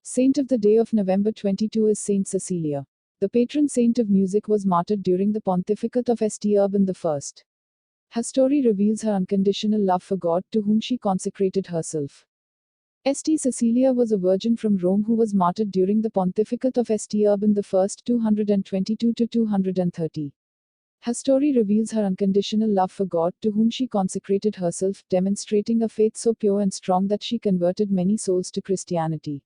Saint of the day of November 22 is Saint Cecilia. The patron saint of music was martyred during the pontificate of St. Urban I. Her story reveals her unconditional love for God, to whom she consecrated herself. St. Cecilia was a virgin from Rome who was martyred during the pontificate of St. Urban I 222 to 230. Her story reveals her unconditional love for God, to whom she consecrated herself, demonstrating a faith so pure and strong that she converted many souls to Christianity.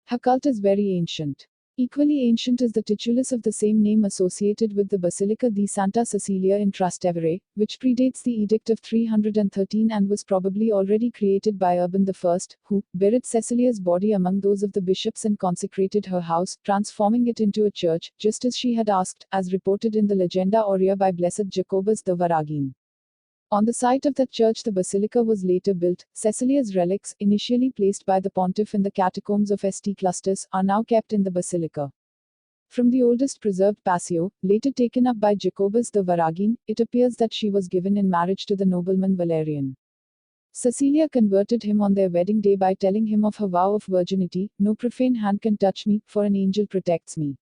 Her cult is very ancient. Equally ancient is the titulus of the same name associated with the Basilica di Santa Cecilia in Trastevere, which predates the Edict of 313 and was probably already created by Urban I, who buried Cecilia's body among those of the bishops and consecrated her house, transforming it into a church, just as she had asked, as reported in the Legenda Aurea by Blessed Jacobus the Varagine. On the site of that church the basilica was later built. Cecilia's relics, initially placed by the pontiff in the catacombs of St. Clusters, are now kept in the basilica. From the oldest preserved passio, later taken up by Jacobus the Varagine, it appears that she was given in marriage to the nobleman Valerian. Cecilia converted him on their wedding day by telling him of her vow of virginity: "No profane hand can touch me, for an angel protects me.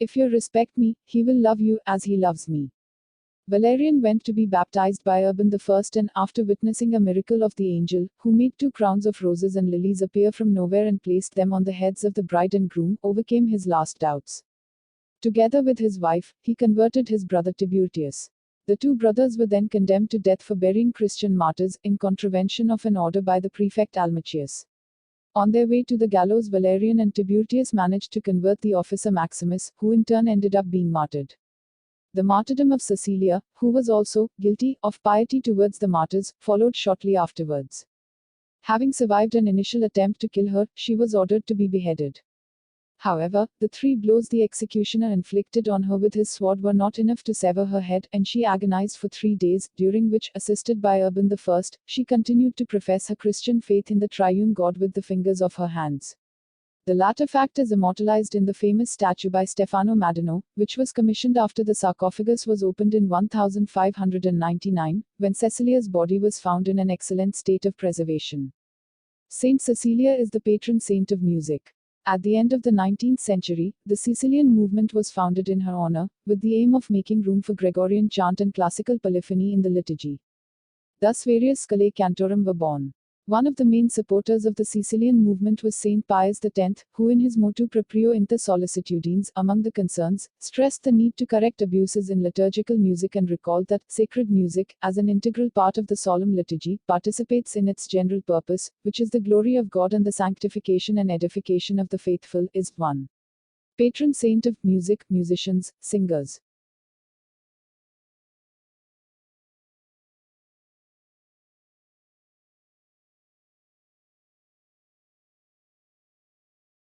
If you respect me, he will love you, as he loves me." Valerian went to be baptized by Urban I and, after witnessing a miracle of the angel, who made 2 crowns of roses and lilies appear from nowhere and placed them on the heads of the bride and groom, overcame his last doubts. Together with his wife, he converted his brother Tiburtius. The 2 brothers were then condemned to death for burying Christian martyrs, in contravention of an order by the prefect Almachius. On their way to the gallows, Valerian and Tiburtius managed to convert the officer Maximus, who in turn ended up being martyred. The martyrdom of Cecilia, who was also guilty of piety towards the martyrs, followed shortly afterwards. Having survived an initial attempt to kill her, she was ordered to be beheaded. However, the 3 blows the executioner inflicted on her with his sword were not enough to sever her head, and she agonized for 3 days, during which, assisted by Urban I, she continued to profess her Christian faith in the triune God with the fingers of her hands. The latter fact is immortalized in the famous statue by Stefano Madino, which was commissioned after the sarcophagus was opened in 1599, when Cecilia's body was found in an excellent state of preservation. Saint Cecilia is the patron saint of music. At the end of the 19th century, the Sicilian movement was founded in her honor, with the aim of making room for Gregorian chant and classical polyphony in the liturgy. Thus various Scolae Cantorum were born. One of the main supporters of the Sicilian movement was Saint Pius X, who in his Motu Proprio Inter Solicitudes, among the concerns, stressed the need to correct abuses in liturgical music and recalled that sacred music, as an integral part of the solemn liturgy, participates in its general purpose, which is the glory of God and the sanctification and edification of the faithful, is 1. Patron saint of music, musicians, singers.